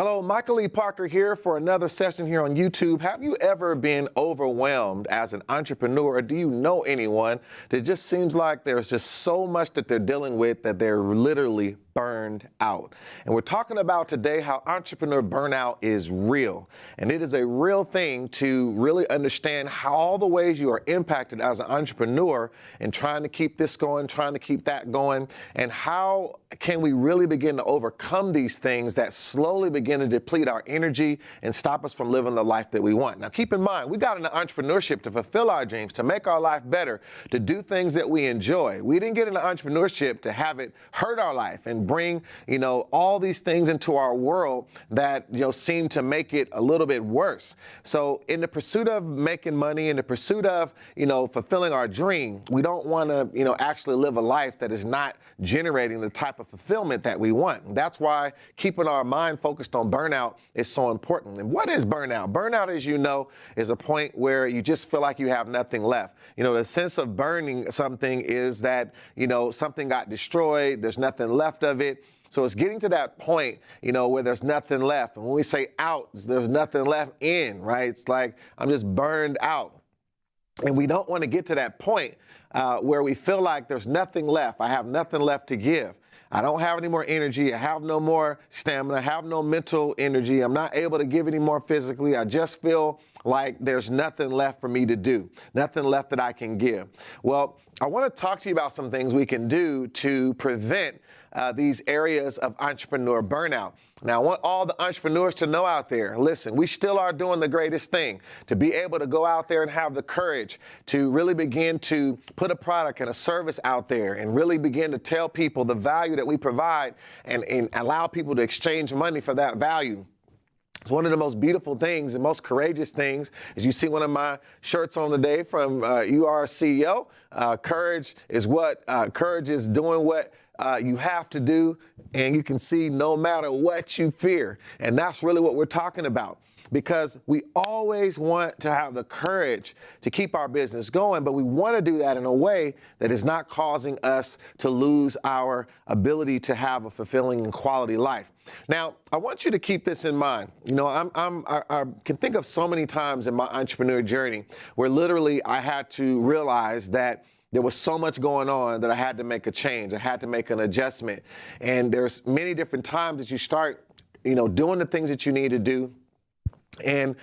Hello, Michael Lee Parker here for another session here on YouTube. Have you ever been overwhelmed as an entrepreneur, or do you know anyone that just seems like there's just so much that they're dealing with that they're literally burned out? And we're talking about today how entrepreneur burnout is real. And it is a real thing to really understand how all the ways you are impacted as an entrepreneur and trying to keep this going, trying to keep that going, and how can we really begin to overcome these things that slowly begin to deplete our energy and stop us from living the life that we want. Now, keep in mind, we got into entrepreneurship to fulfill our dreams, to make our life better, to do things that we enjoy. We didn't get into entrepreneurship to have it hurt our life and bring, all these things into our world that, seem to make it a little bit worse. So in the pursuit of making money, in the pursuit of, fulfilling our dream, we don't want to, actually live a life that is not generating the type of fulfillment that we want. And that's why keeping our mind focused on burnout is so important. And what is burnout? Burnout, as you know, is a point where you just feel like you have nothing left. The sense of burning something is that, something got destroyed, there's nothing left of it. So it's getting to that point, where there's nothing left. And when we say out, there's nothing left in, right? It's like, I'm just burned out. And we don't want to get to that point where we feel like there's nothing left. I have nothing left to give. I don't have any more energy. I have no more stamina. I have no mental energy. I'm not able to give any more physically. I just feel like there's nothing left for me to do, nothing left that I can give. Well, I want to talk to you about some things we can do to prevent these areas of entrepreneur burnout. Now, I want all the entrepreneurs to know out there, listen, we still are doing the greatest thing, to be able to go out there and have the courage to really begin to put a product and a service out there and really begin to tell people the value that we provide and allow people to exchange money for that value. It's one of the most beautiful things and most courageous things. As you see one of my shirts on today from You Are a CEO. Courage is doing what you have to do, and you can see no matter what you fear. And that's really what we're talking about, because we always want to have the courage to keep our business going, but we want to do that in a way that is not causing us to lose our ability to have a fulfilling and quality life. Now, I want you to keep this in mind. I can think of so many times in my entrepreneur journey where literally I had to realize that there was so much going on that I had to make a change. I had to make an adjustment. And there's many different times that you start, doing the things that you need to do. And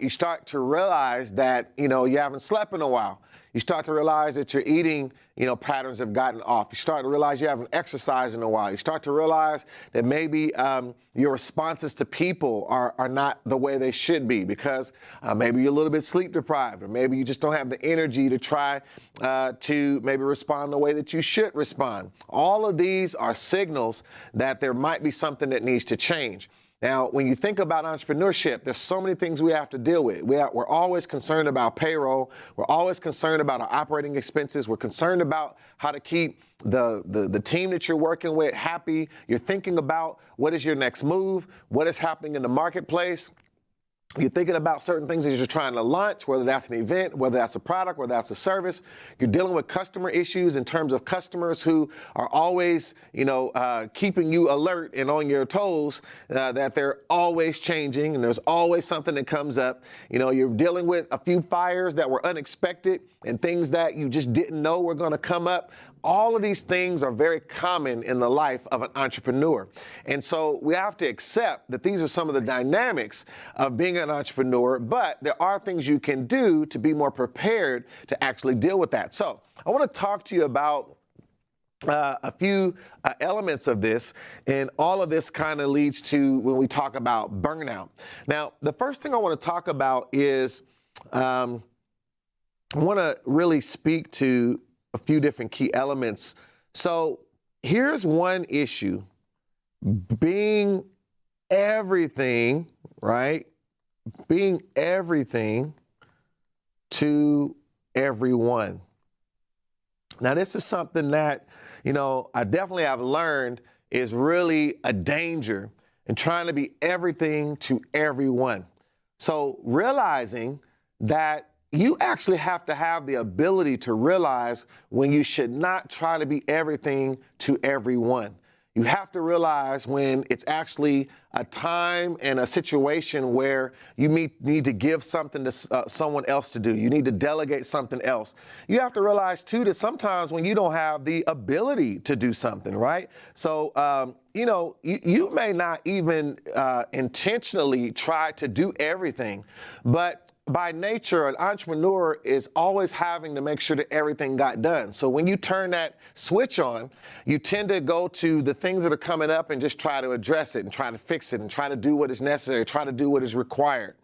you start to realize that, you haven't slept in a while. You start to realize that your eating, patterns have gotten off. You start to realize you haven't exercised in a while. You start to realize that maybe your responses to people are not the way they should be, because maybe you're a little bit sleep deprived, or maybe you just don't have the energy to try to maybe respond the way that you should respond. All of these are signals that there might be something that needs to change. Now, when you think about entrepreneurship, there's so many things we have to deal with. We're always concerned about payroll. We're always concerned about our operating expenses. We're concerned about how to keep the team that you're working with happy. You're thinking about what is your next move, what is happening in the marketplace. You're thinking about certain things as you're trying to launch, whether that's an event, whether that's a product, whether that's a service. You're dealing with customer issues in terms of customers who are always, keeping you alert and on your toes, that they're always changing and there's always something that comes up. You're dealing with a few fires that were unexpected and things that you just didn't know were going to come up. All of these things are very common in the life of an entrepreneur. And so we have to accept that these are some of the dynamics of being an entrepreneur, but there are things you can do to be more prepared to actually deal with that. So I want to talk to you about a few elements of this, and all of this kind of leads to when we talk about burnout. Now, the first thing I want to talk about is I want to really speak to a few different key elements. So here's one issue: being everything, right? Being everything to everyone. Now, this is something that, I definitely have learned is really a danger in trying to be everything to everyone. So realizing that you actually have to have the ability to realize when you should not try to be everything to everyone. You have to realize when it's actually a time and a situation where you need to give something to someone else to do. You need to delegate something else. You have to realize, too, that sometimes when you don't have the ability to do something, right? So, you may not even intentionally try to do everything, but by nature, an entrepreneur is always having to make sure that everything got done. So when you turn that switch on, you tend to go to the things that are coming up and just try to address it and try to fix it and try to do what is necessary, try to do what is required.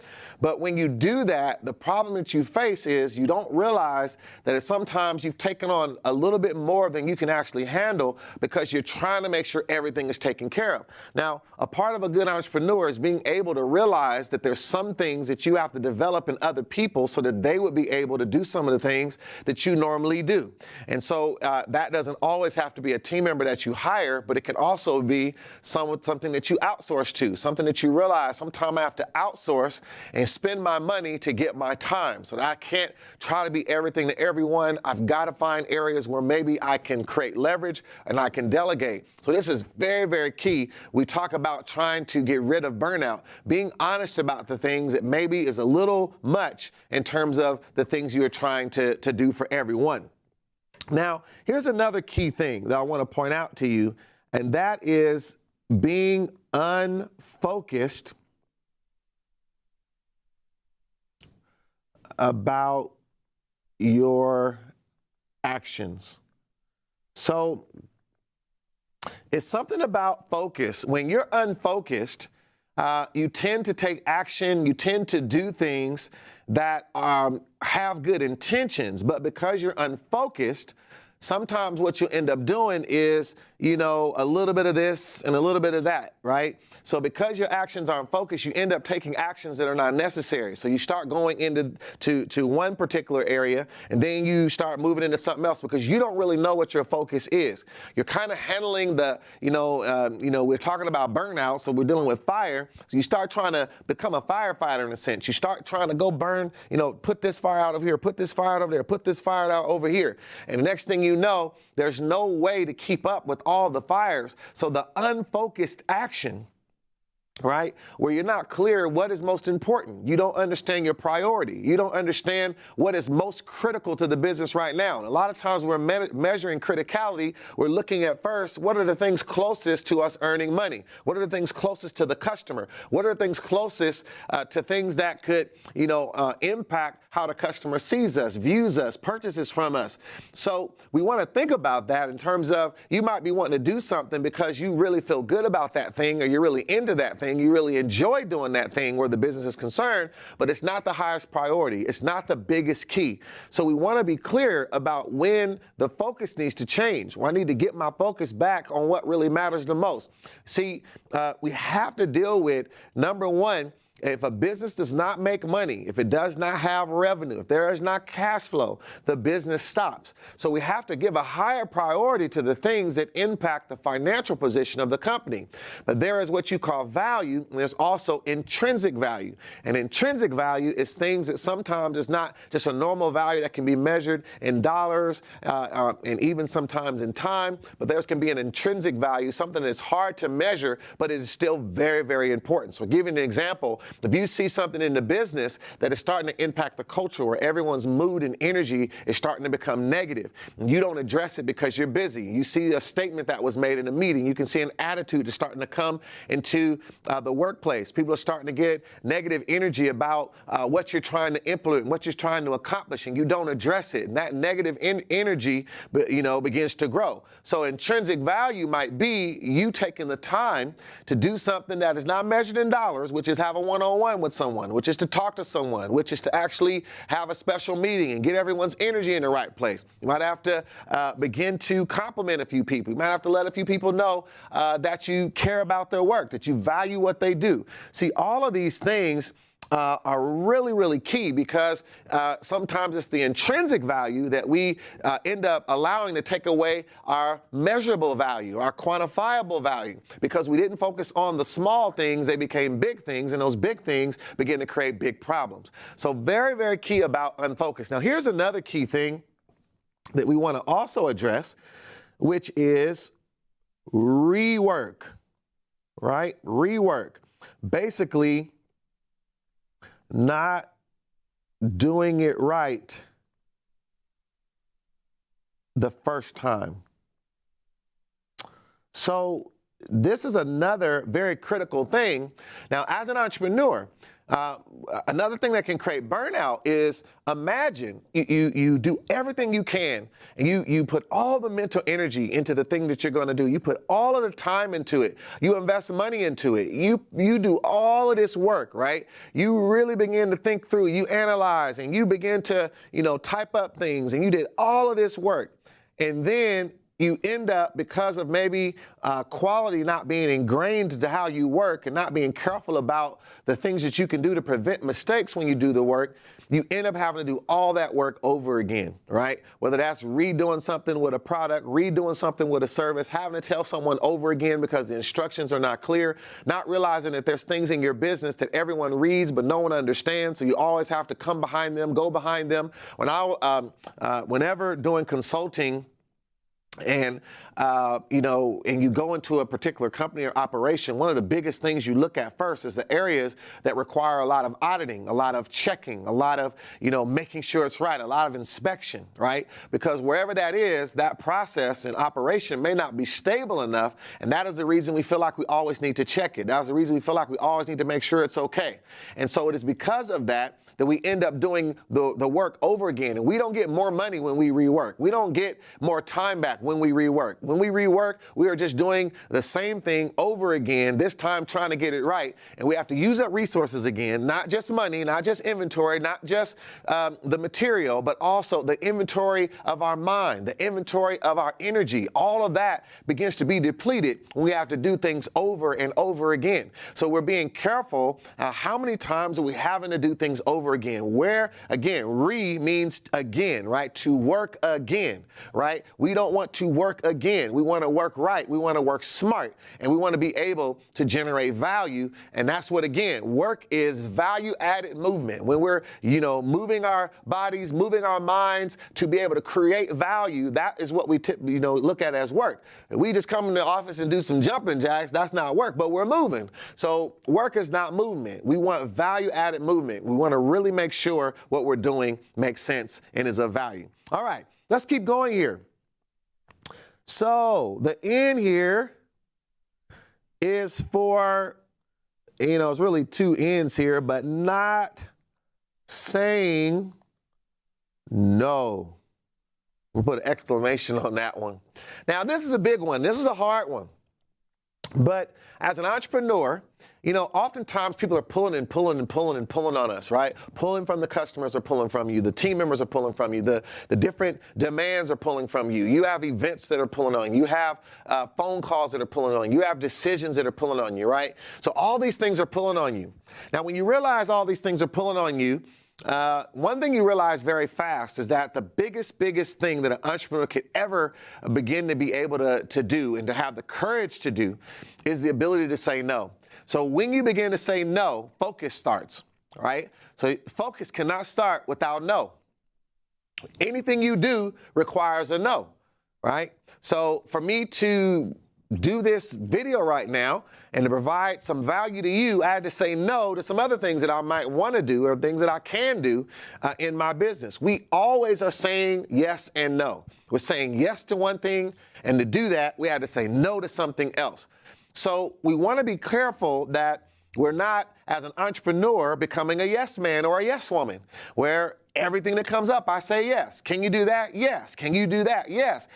But when you do that, the problem that you face is you don't realize that sometimes you've taken on a little bit more than you can actually handle because you're trying to make sure everything is taken care of. Now, a part of a good entrepreneur is being able to realize that there's some things that you have to develop in other people so that they would be able to do some of the things that you normally do. And so that doesn't always have to be a team member that you hire, but it can also be something that you outsource to, something that you realize sometimes I have to outsource and spend my money to get my time. So that I can't try to be everything to everyone. I've got to find areas where maybe I can create leverage and I can delegate. So this is very, very key. We talk about trying to get rid of burnout, being honest about the things that maybe is a little much in terms of the things you're trying to do for everyone. Now, here's another key thing that I want to point out to you, and that is being unfocused about your actions. So it's something about focus. When you're unfocused, you tend to take action, you tend to do things that have good intentions, but because you're unfocused, sometimes what you end up doing is, a little bit of this and a little bit of that, right? So because your actions aren't focused, you end up taking actions that are not necessary. So you start going into one particular area, and then you start moving into something else because you don't really know what your focus is. You're kind of handling we're talking about burnout, so we're dealing with fire. So you start trying to become a firefighter in a sense. You start trying to go burn, put this fire out over here, put this fire out over there, put this fire out over here. And the next thing you know, there's no way to keep up with all the fires. So the unfocused action, right, where you're not clear what is most important. You don't understand your priority. You don't understand what is most critical to the business right now. And a lot of times we're measuring criticality. We're looking at first, what are the things closest to us earning money? What are the things closest to the customer? What are the things closest to things that could, impact how the customer sees us, views us, purchases from us? So we want to think about that in terms of you might be wanting to do something because you really feel good about that thing or you're really into that thing. You really enjoy doing that thing where the business is concerned, but it's not the highest priority. It's not the biggest key. So we want to be clear about when the focus needs to change. Well, I need to get my focus back on what really matters the most. See, we have to deal with, number one, if a business does not make money, if it does not have revenue, if there is not cash flow, the business stops. So we have to give a higher priority to the things that impact the financial position of the company. But there is what you call value, and there's also intrinsic value. And intrinsic value is things that sometimes is not just a normal value that can be measured in dollars and even sometimes in time, but there can be an intrinsic value, something that's hard to measure, but it is still very, very important. So I'll give you an example. If you see something in the business that is starting to impact the culture where everyone's mood and energy is starting to become negative, and you don't address it because you're busy, you see a statement that was made in a meeting, you can see an attitude that's starting to come into the workplace. People are starting to get negative energy about what you're trying to implement, what you're trying to accomplish, and you don't address it. And that negative energy, begins to grow. So intrinsic value might be you taking the time to do something that is not measured in dollars, which is have a one-on-one with someone, which is to talk to someone, which is to actually have a special meeting and get everyone's energy in the right place. You might have to begin to compliment a few people. You might have to let a few people know that you care about their work, that you value what they do. See, all of these things are really, really key because sometimes it's the intrinsic value that we end up allowing to take away our measurable value, our quantifiable value. Because we didn't focus on the small things, they became big things, and those big things begin to create big problems. So very, very key about unfocused. Now, here's another key thing that we want to also address, which is rework, right? Rework. Basically, not doing it right the first time. So this is another very critical thing. Now, as an entrepreneur, another thing that can create burnout is, imagine you do everything you can and you put all the mental energy into the thing that you're going to do. You put all of the time into it. You invest money into it. You do all of this work, right? You really begin to think through, you analyze, and you begin to, type up things, and you did all of this work. And then you end up, because of maybe quality not being ingrained into how you work and not being careful about the things that you can do to prevent mistakes when you do the work, you end up having to do all that work over again, right? Whether that's redoing something with a product, redoing something with a service, having to tell someone over again because the instructions are not clear, not realizing that there's things in your business that everyone reads but no one understands, so you always have to come behind them, go behind them. Whenever doing consulting, and and you go into a particular company or operation, one of the biggest things you look at first is the areas that require a lot of auditing, a lot of checking, a lot of, making sure it's right, a lot of inspection, right? Because wherever that is, that process and operation may not be stable enough, and that is the reason we feel like we always need to check it. That's the reason we feel like we always need to make sure it's okay. And so it is because of that we end up doing the work over again. And we don't get more money when we rework. We don't get more time back when we rework. When we rework, we are just doing the same thing over again, this time trying to get it right. And we have to use up resources again, not just money, not just inventory, not just the material, but also the inventory of our mind, the inventory of our energy. All of that begins to be depleted when we have to do things over and over again. So we're being careful how many times are we having to do things over again. Where, again, means again, right? To work again, right? We don't want to work again. We want to work right. We want to work smart, and we want to be able to generate value. And that's what, again, work is value-added movement. When we're, moving our bodies, moving our minds to be able to create value, that is what we look at as work. If we just come in the office and do some jumping jacks, that's not work, but we're moving. So work is not movement. We want value-added movement. We want to really make sure what we're doing makes sense and is of value. All right, let's keep going here. So the N here is for, it's really two N's here, but not saying no. We'll put an exclamation on that one. Now, this is a big one. This is a hard one. But as an entrepreneur, oftentimes people are pulling on us, right? Pulling from the customers are pulling from you. The team members are pulling from you. The different demands are pulling from you. You have events that are pulling on you. You have phone calls that are pulling on you. You have decisions that are pulling on you, right? So all these things are pulling on you. Now, when you realize all these things are pulling on you, one thing you realize very fast is that the biggest thing that an entrepreneur could ever begin to be able to do and to have the courage to do is the ability to say no. So when you begin to say no, focus starts, right? So focus cannot start without no. Anything you do requires a no, right? So for me to do this video right now and to provide some value to you, I had to say no to some other things that I might want to do or things that I can do in my business. We always are saying yes and no. We're saying yes to one thing, and to do that, we had to say no to something else. So we want to be careful that we're not, as an entrepreneur, becoming a yes man or a yes woman, where everything that comes up, I say yes. Can you do that? Yes. Can you do that? Yes.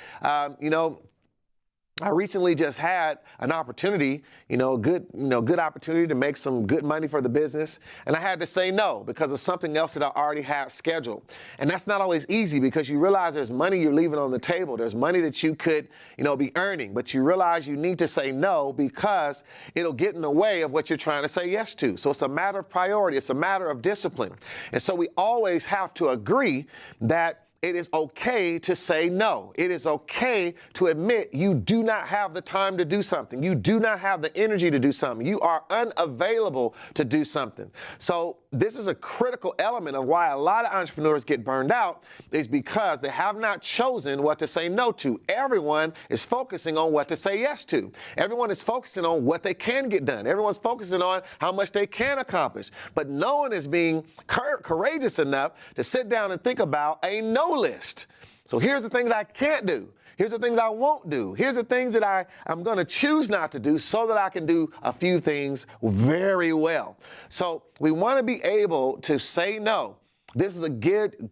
I recently just had an opportunity, good opportunity to make some good money for the business. And I had to say no because of something else that I already had scheduled. And that's not always easy because you realize there's money you're leaving on the table. There's money that you could, be earning, but you realize you need to say no because it'll get in the way of what you're trying to say yes to. So it's a matter of priority. It's a matter of discipline. And so we always have to agree that it is okay to say no. It is okay to admit you do not have the time to do something. You do not have the energy to do something. You are unavailable to do something. So this is a critical element of why a lot of entrepreneurs get burned out, is because they have not chosen what to say no to. Everyone is focusing on what to say yes to. Everyone is focusing on what they can get done. Everyone's focusing on how much they can accomplish. But no one is being courageous enough to sit down and think about a no list. So here's the things I can't do. Here's the things I won't do. Here's the things that I'm going to choose not to do so that I can do a few things very well. So we want to be able to say no. This is a good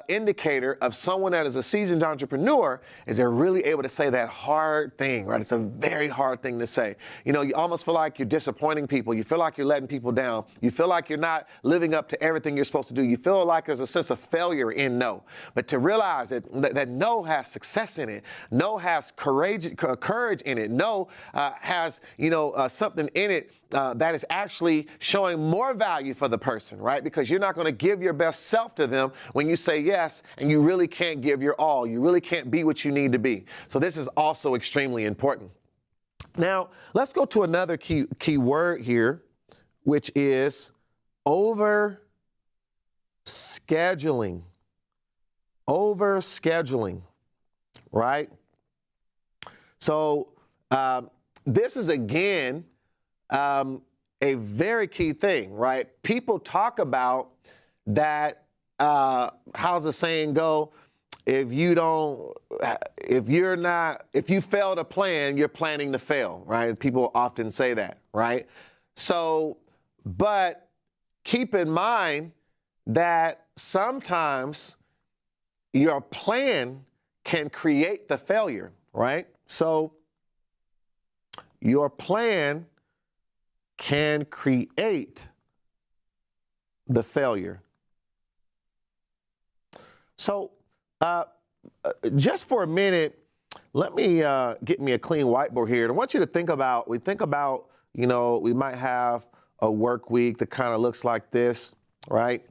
indicator of someone that is a seasoned entrepreneur, is they're really able to say that hard thing, right? It's a very hard thing to say. You know, you almost feel like you're disappointing people. You feel like you're letting people down. You feel like you're not living up to everything you're supposed to do. You feel like there's a sense of failure in no. But to realize that no has success in it. No has courage in it. No has, something in it that is actually showing more value for the person, right? Because you're not going to give your best self to them when you say yes, and you really can't give your all. You really can't be what you need to be. So this is also extremely important. Now, let's go to another key word here, which is overscheduling. Overscheduling, right? So this is, again, a very key thing, right? People talk about that, how's the saying go? If you fail to plan, you're planning to fail, right? People often say that, right? So, but keep in mind that sometimes your plan can create the failure, right? So your plan can create the failure. So just for a minute, let me get me a clean whiteboard here. And I want you to think about, we might have a work week that kind of looks like this, right?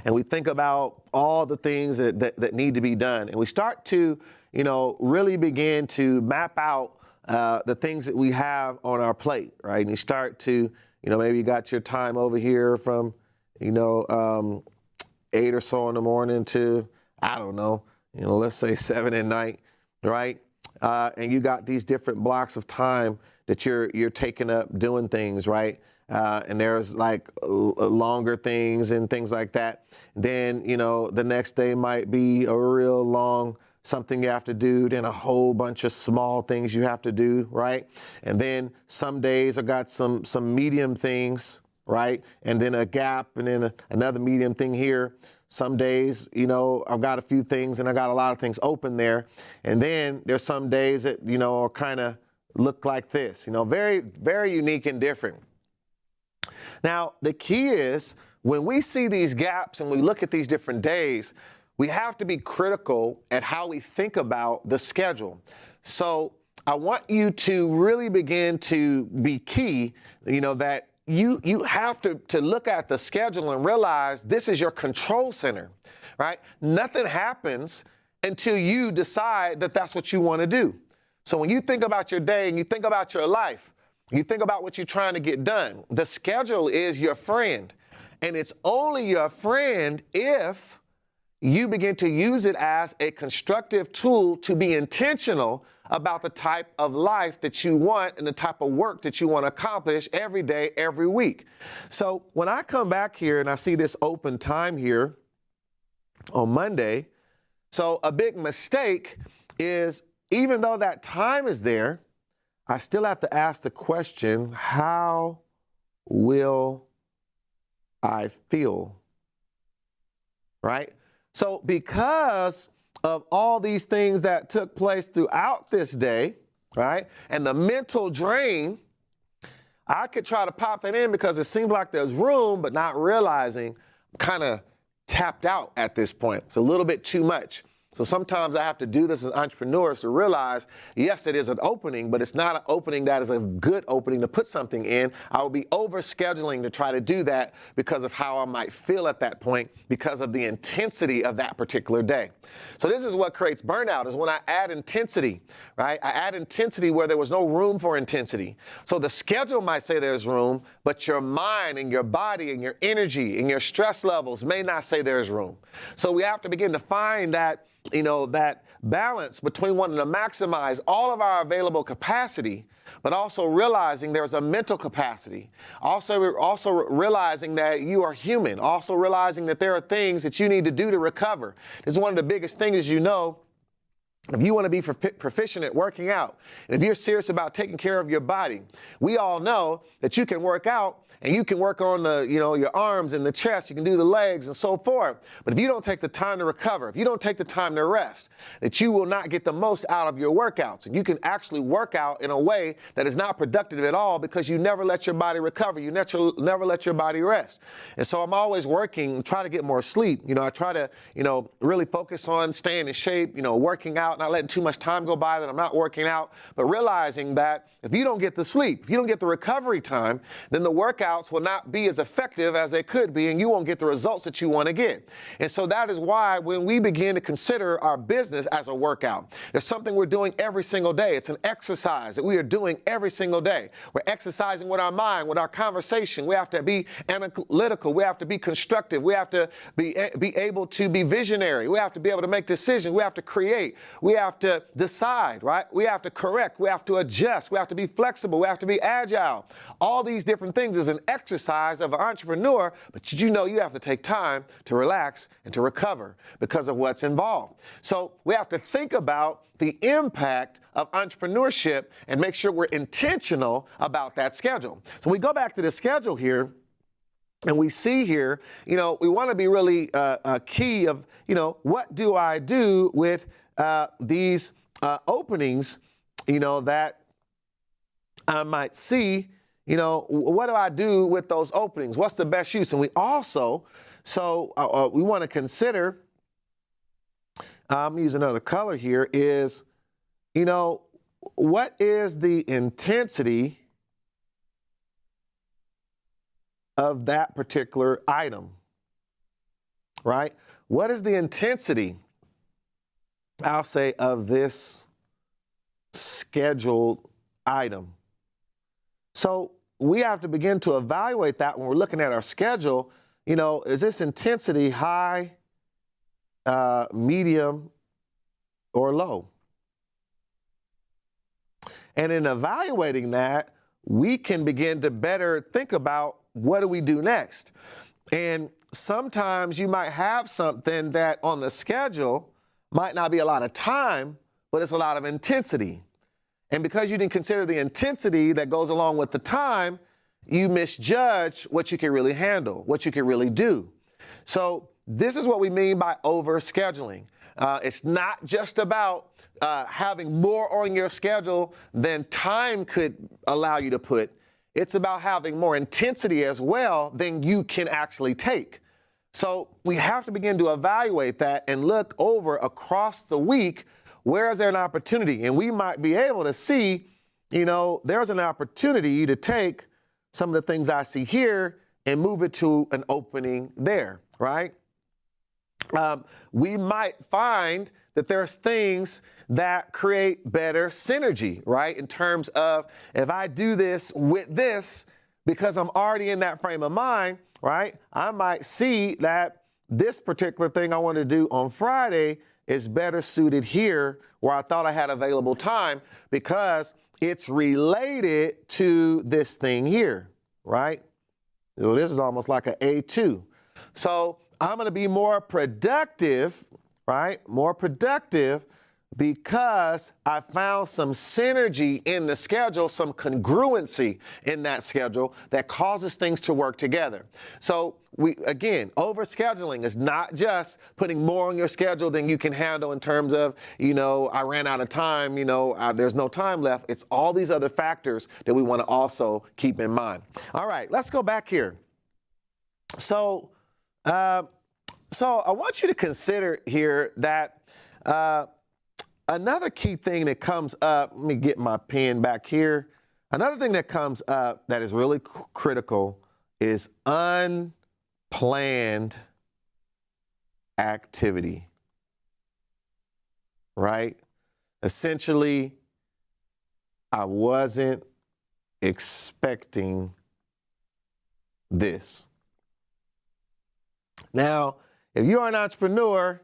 And we think about all the things that need to be done. And we start to, really begin to map out the things that we have on our plate, right? And you start to, maybe you got your time over here from, 8 or so in the morning to, I don't know, let's say 7 at night, right? And you got these different blocks of time that you're taking up doing things, right? And there's like longer things and things like that. Then, the next day might be a real long something you have to do, then a whole bunch of small things you have to do, right? And then some days I got some medium things, right? And then a gap, and then another medium thing here. Some days, I've got a few things and I got a lot of things open there. And then there's some days that, are kind of look like this, very, very unique and different. Now, the key is when we see these gaps and we look at these different days, we have to be critical at how we think about the schedule. So I want you to really begin to be key, that you have to look at the schedule and realize this is your control center, right? Nothing happens until you decide that that's what you want to do. So when you think about your day and you think about your life, you think about what you're trying to get done, the schedule is your friend. And it's only your friend if you begin to use it as a constructive tool to be intentional about the type of life that you want and the type of work that you want to accomplish every day, every week. So when I come back here and I see this open time here on Monday, so a big mistake is, even though that time is there, I still have to ask the question, how will I feel? Right? So because of all these things that took place throughout this day, right, and the mental drain, I could try to pop that in because it seems like there's room, but not realizing I'm kind of tapped out at this point. It's a little bit too much. So sometimes I have to do this as entrepreneurs to realize, yes, it is an opening, but it's not an opening that is a good opening to put something in. I will be overscheduling to try to do that because of how I might feel at that point, because of the intensity of that particular day. So this is what creates burnout, is when I add intensity, right? I add intensity where there was no room for intensity. So the schedule might say there's room, but but your mind and your body and your energy and your stress levels may not say there's room. So we have to begin to find that, that balance between wanting to maximize all of our available capacity, but also realizing there's a mental capacity. Also realizing that you are human. Also realizing that there are things that you need to do to recover. This is one of the biggest things, as you know. If you want to be proficient at working out, and if you're serious about taking care of your body, we all know that you can work out and you can work on your arms and the chest, you can do the legs and so forth. But if you don't take the time to recover, if you don't take the time to rest, that you will not get the most out of your workouts. And you can actually work out in a way that is not productive at all because you never let your body recover. You never let your body rest. And so I'm always working, try to get more sleep. I try to, really focus on staying in shape, working out, not letting too much time go by that I'm not working out, but realizing that if you don't get the sleep, if you don't get the recovery time, then the workouts will not be as effective as they could be, and you won't get the results that you want to get. And so that is why when we begin to consider our business as a workout, there's something we're doing every single day. It's an exercise that we are doing every single day. We're exercising with our mind, with our conversation. We have to be analytical. We have to be constructive. We have to be able to be visionary. We have to be able to make decisions. We have to create. We have to decide, right? We have to correct. We have to adjust. We have to be flexible. We have to be agile. All these different things is an exercise of an entrepreneur, but you have to take time to relax and to recover because of what's involved. So we have to think about the impact of entrepreneurship and make sure we're intentional about that schedule. So we go back to the schedule here. And we see here, we want to be really key of, what do I do with these openings, that I might see, what do I do with those openings? What's the best use? And we also, we want to consider, I'm using another color here, is, what is the intensity of that particular item, right? What is the intensity, I'll say, of this scheduled item? So we have to begin to evaluate that when we're looking at our schedule. Is this intensity high, medium, or low? And in evaluating that, we can begin to better think about what do we do next. And sometimes you might have something that on the schedule might not be a lot of time, but it's a lot of intensity. And because you didn't consider the intensity that goes along with the time, you misjudge what you can really handle, what you can really do. So this is what we mean by overscheduling. It's not just about having more on your schedule than time could allow you to put. It's about having more intensity as well than you can actually take. So we have to begin to evaluate that and look over across the week, where is there an opportunity? And we might be able to see, there's an opportunity to take some of the things I see here and move it to an opening there, right? We might find that there's things that create better synergy, right? In terms of if I do this with this, because I'm already in that frame of mind, right? I might see that this particular thing I want to do on Friday is better suited here where I thought I had available time because it's related to this thing here, right? So this is almost like an A2. So I'm going to be more productive, right? More productive because I found some synergy in the schedule, some congruency in that schedule that causes things to work together. So overscheduling is not just putting more on your schedule than you can handle in terms of, I ran out of time, there's no time left. It's all these other factors that we want to also keep in mind. All right, let's go back here. So I want you to consider here that another key thing that comes up, let me get my pen back here. Another thing that comes up that is really critical is unplanned activity, right? Essentially, I wasn't expecting this. Now, if you're an entrepreneur,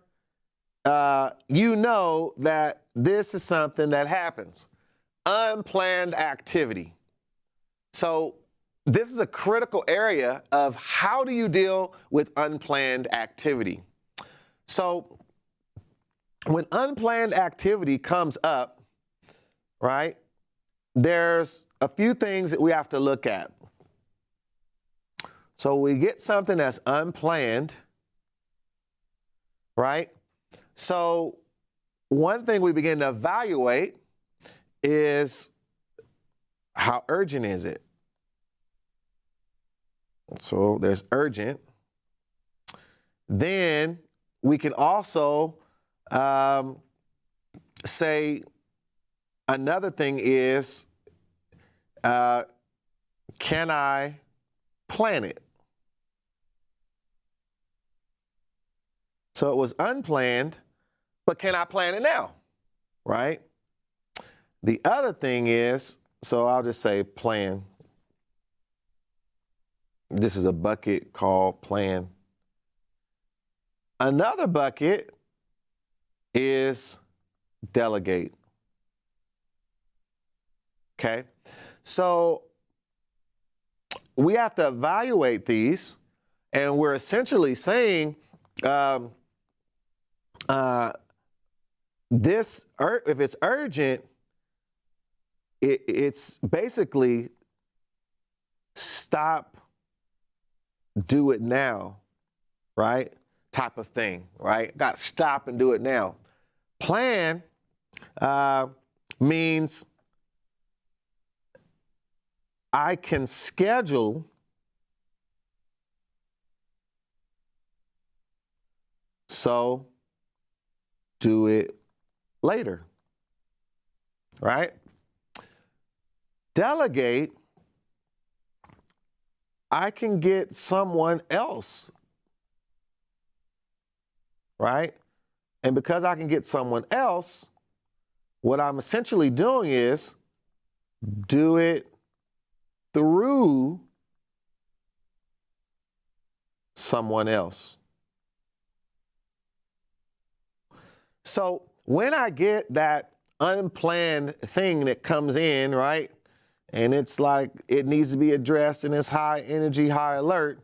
you know that this is something that happens. Unplanned activity. So this is a critical area of how do you deal with unplanned activity. So when unplanned activity comes up, right, there's a few things that we have to look at. So we get something that's unplanned, right? So one thing we begin to evaluate is how urgent is it? So there's urgent. Then we can also say another thing is, can I plan it? So it was unplanned, but can I plan it now, right? The other thing is, so I'll just say plan. This is a bucket called plan. Another bucket is delegate. Okay, so we have to evaluate these, and we're essentially saying this, if it's urgent, it's basically stop, do it now, right? Type of thing, right? Got to stop and do it now. Plan means I can schedule so do it later, right? Delegate, I can get someone else, right? And because I can get someone else, what I'm essentially doing is do it through someone else. So when I get that unplanned thing that comes in, right, and it's like it needs to be addressed and it's high energy, high alert,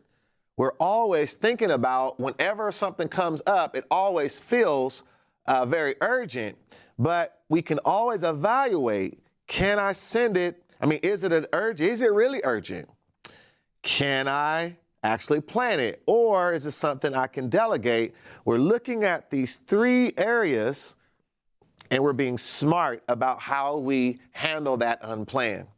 we're always thinking about whenever something comes up, it always feels very urgent, but we can always evaluate, can I send it? I mean, is it an urgent? Is it really urgent? Can I actually plan it? Or is it something I can delegate? We're looking at these three areas and we're being smart about how we handle that unplanned.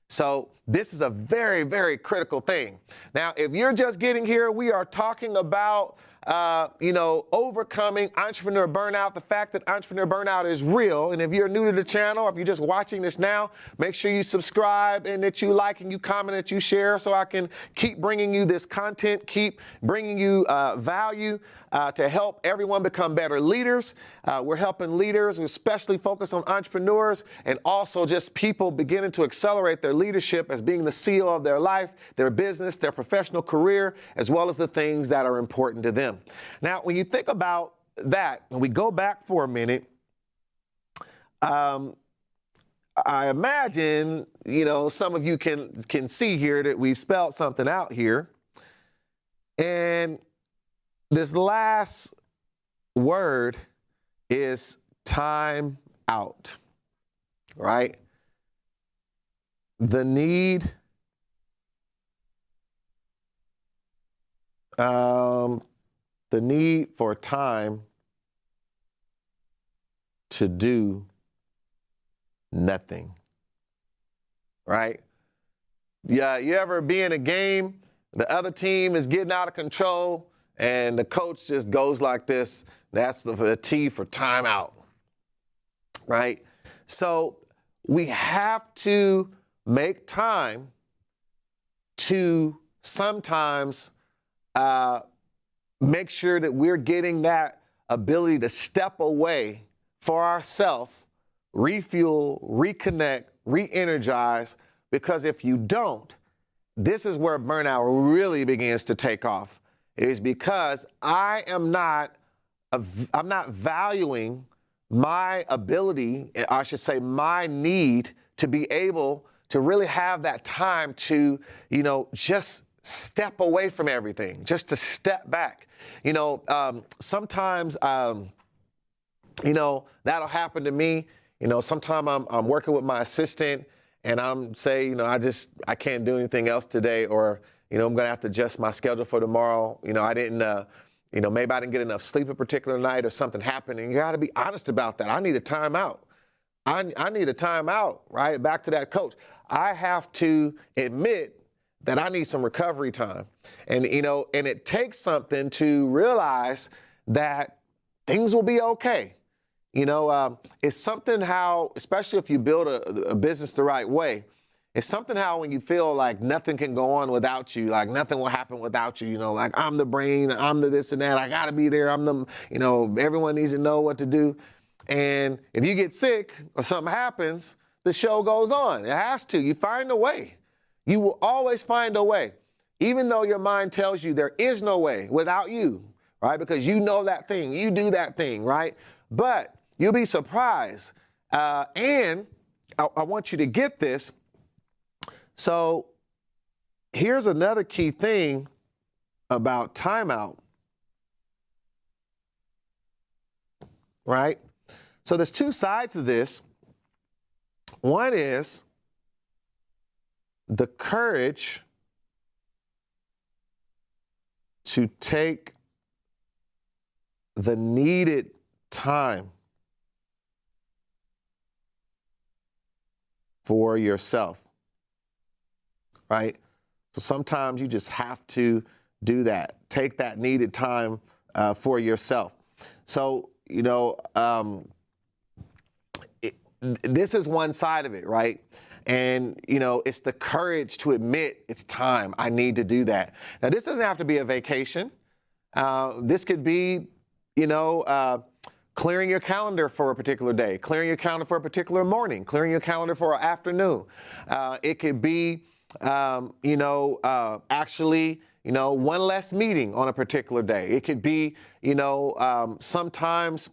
So this is a very, very critical thing. Now, if you're just getting here, we are talking about overcoming entrepreneur burnout, the fact that entrepreneur burnout is real. And if you're new to the channel, or if you're just watching this now, make sure you subscribe and that you like and you comment, that you share, so I can keep bringing you this content, keep bringing you value to help everyone become better leaders. We're helping leaders, we especially focus on entrepreneurs and also just people beginning to accelerate their leadership as being the CEO of their life, their business, their professional career, as well as the things that are important to them. Now, when you think about that, and we go back for a minute, I imagine, some of you can see here that we've spelled something out here. And this last word is time out, right? The need for time to do nothing, right? Yeah, you ever be in a game, the other team is getting out of control, and the coach just goes like this? That's the T for timeout, right? So we have to make time to sometimes make sure that we're getting that ability to step away for ourselves, refuel, reconnect, re-energize, because if you don't, this is where burnout really begins to take off, is because I'm not valuing my ability, I should say my need to be able to really have that time to, just step away from everything, just to step back. Sometimes, that'll happen to me. Sometimes I'm working with my assistant and I'm saying, I can't do anything else today, or, I'm going to have to adjust my schedule for tomorrow. I didn't, maybe I didn't get enough sleep a particular night or something happened, and you got to be honest about that. I need a timeout. I need a timeout, right? Back to that coach. I have to admit that I need some recovery time. And, and it takes something to realize that things will be okay. It's something how, especially if you build a business the right way, it's something how when you feel like nothing can go on without you, like nothing will happen without you, like I'm the brain, I'm the this and that, I gotta be there, I'm the, everyone needs to know what to do. And if you get sick or something happens, the show goes on. It has to. You find a way. You will always find a way, even though your mind tells you there is no way without you, right? Because you know that thing, you do that thing, right? But you'll be surprised. And I want you to get this. So here's another key thing about timeout, right? So there's two sides to this. One is the courage to take the needed time for yourself, right? So sometimes you just have to do that. Take that needed time for yourself. So, this is one side of it, right? And, it's the courage to admit it's time. I need to do that. Now, this doesn't have to be a vacation. This could be, clearing your calendar for a particular day, clearing your calendar for a particular morning, clearing your calendar for an afternoon. It could be, actually, one less meeting on a particular day. It could be, sometimes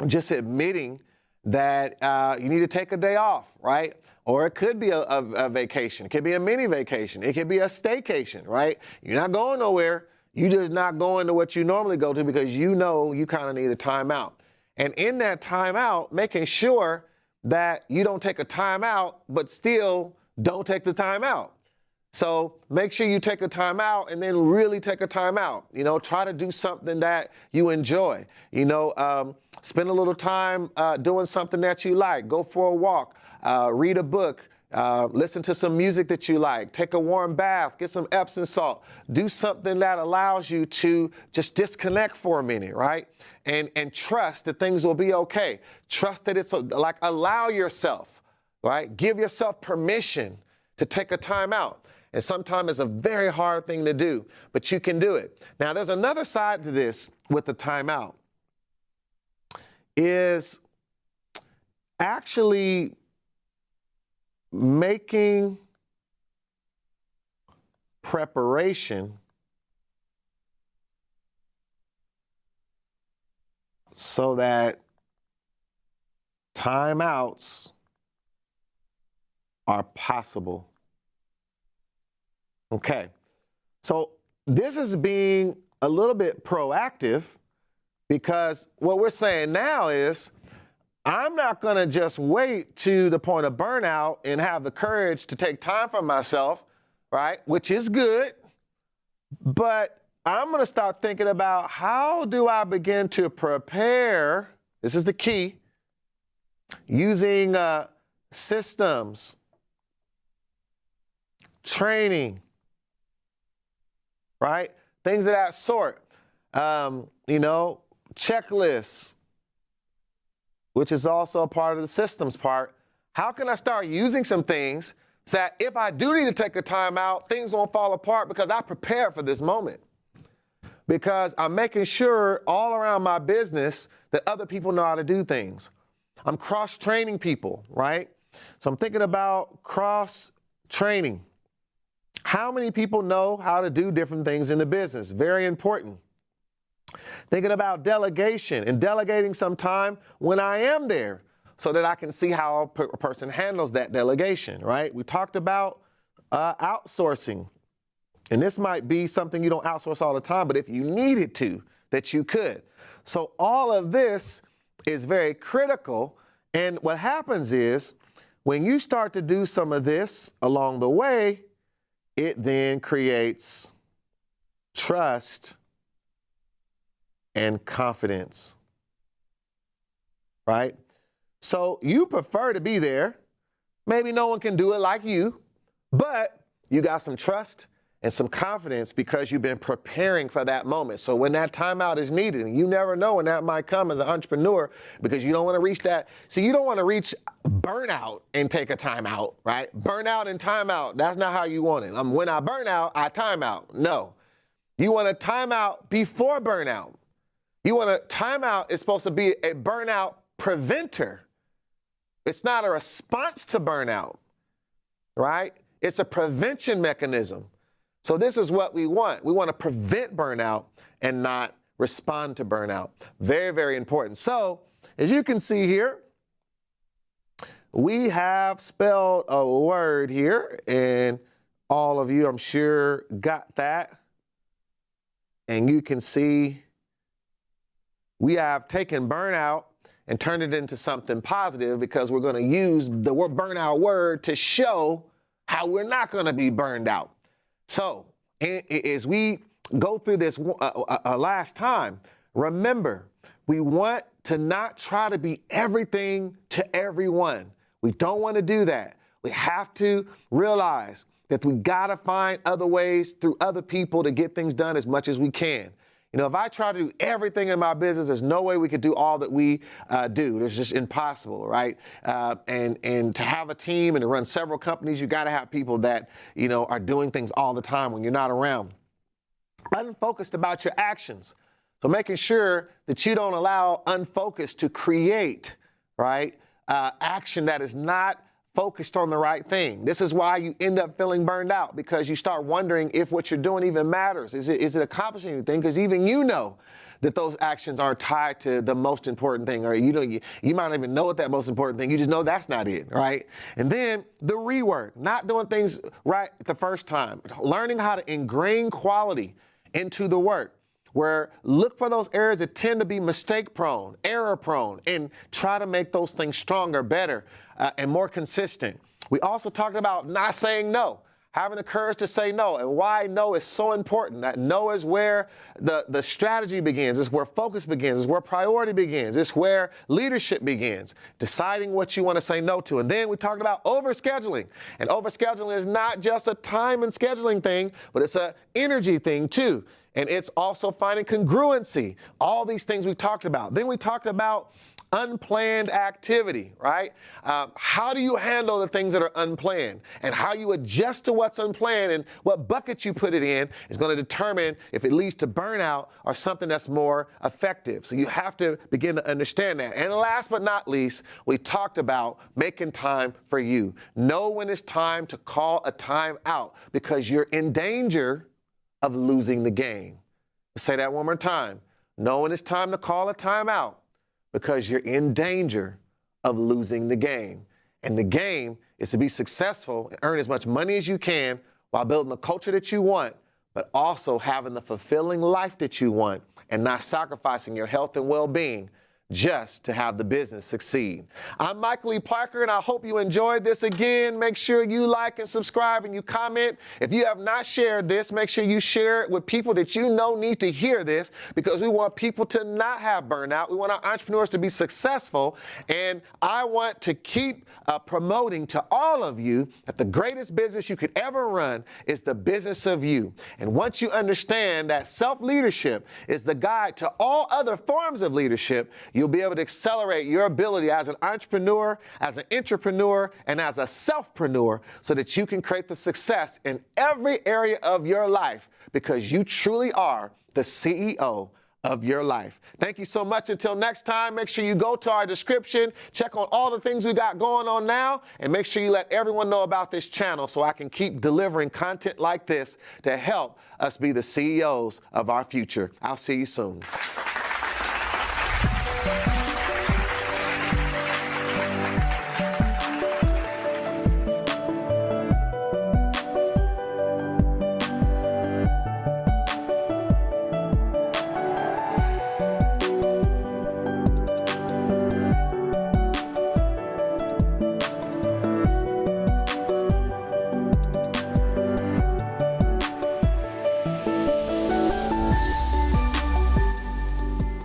just admitting that you need to take a day off, right? Or it could be a vacation. It could be a mini vacation. It could be a staycation, right? You're not going nowhere. You're just not going to what you normally go to because you kind of need a timeout. And in that timeout, making sure that you don't take a timeout, but still don't take the timeout. So make sure you take a time out and then really take a time out. Try to do something that you enjoy. Spend a little time doing something that you like. Go for a walk, read a book, listen to some music that you like, take a warm bath, get some Epsom salt. Do something that allows you to just disconnect for a minute, right? And trust that things will be okay. Trust that it's allow yourself, right? Give yourself permission to take a time out. And sometimes it's a very hard thing to do, but you can do it. Now, there's another side to this with the timeout, is actually making preparation so that timeouts are possible. Okay, so this is being a little bit proactive, because what we're saying now is I'm not going to just wait to the point of burnout and have the courage to take time for myself, right? Which is good, but I'm going to start thinking about how do I begin to prepare, this is the key, using systems, training, right? Things of that sort. Checklists, which is also a part of the systems part. How can I start using some things so that if I do need to take a time out, things won't fall apart because I prepared for this moment? Because I'm making sure all around my business that other people know how to do things. I'm cross-training people, right? So I'm thinking about cross-training. How many people know how to do different things in the business? Very important. Thinking about delegation and delegating some time when I am there so that I can see how a person handles that delegation, right? We talked about outsourcing. And this might be something you don't outsource all the time, but if you needed to, that you could. So all of this is very critical. And what happens is when you start to do some of this along the way, it then creates trust and confidence, right? So you prefer to be there. Maybe no one can do it like you, but you got some trust and some confidence because you've been preparing for that moment. So when that timeout is needed, and you never know when that might come as an entrepreneur, because you don't want to reach that. See, you don't want to reach burnout and take a timeout, right? Burnout and timeout, that's not how you want it. When I burn out, I time out. No. You want a timeout before burnout. You want a timeout is supposed to be a burnout preventer. It's not a response to burnout, right? It's a prevention mechanism. So this is what we want. We want to prevent burnout and not respond to burnout. Very, very important. So as you can see here, we have spelled a word here, and all of you, I'm sure, got that. And you can see we have taken burnout and turned it into something positive because we're going to use the word burnout word to show how we're not going to be burned out. So as we go through this last time, remember, we want to not try to be everything to everyone. We don't want to do that. We have to realize that we got to find other ways through other people to get things done as much as we can. You know, if I try to do everything in my business, there's no way we could do all that we do. It's just impossible, right? And to have a team and to run several companies, you got to have people that, you know, are doing things all the time when you're not around. Unfocused about your actions. So making sure that you don't allow unfocus to create, right, action that is not focused on the right thing. This is why you end up feeling burned out, because you start wondering if what you're doing even matters. Is it accomplishing anything? Because even you know that those actions aren't tied to the most important thing, or you might not even know what that most important thing. You just know that's not it, right? And then the rework, not doing things right the first time, learning how to ingrain quality into the work. Where look for those areas that tend to be mistake prone, error prone, and try to make those things stronger, better, and more consistent. We also talked about not saying no, having the courage to say no, and why no is so important. That no is where the strategy begins. It's where focus begins. It's where priority begins. It's where leadership begins, deciding what you want to say no to. And then we talked about overscheduling. And overscheduling is not just a time and scheduling thing, but it's an energy thing too. And it's also finding congruency. All these things we talked about. Then we talked about unplanned activity, right? How do you handle the things that are unplanned, and how you adjust to what's unplanned, and what bucket you put it in is going to determine if it leads to burnout or something that's more effective. So you have to begin to understand that. And last but not least, we talked about making time for you. Know when it's time to call a time out, because you're in danger of losing the game. Let's say that one more time. Know when it's time to call a time out, because you're in danger of losing the game. And the game is to be successful and earn as much money as you can while building the culture that you want, but also having the fulfilling life that you want and not sacrificing your health and well-being just to have the business succeed. I'm Michael E. Parker, and I hope you enjoyed this. Again, make sure you like and subscribe and you comment. If you have not shared this, make sure you share it with people that you know need to hear this, because we want people to not have burnout. We want our entrepreneurs to be successful, and I want to keep promoting to all of you that the greatest business you could ever run is the business of you. And once you understand that self-leadership is the guide to all other forms of leadership, you'll be able to accelerate your ability as an entrepreneur, as an intrapreneur, and as a selfpreneur, so that you can create the success in every area of your life, because you truly are the CEO of your life. Thank you so much. Until next time, make sure you go to our description, check on all the things we got going on now, and make sure you let everyone know about this channel so I can keep delivering content like this to help us be the CEOs of our future. I'll see you soon.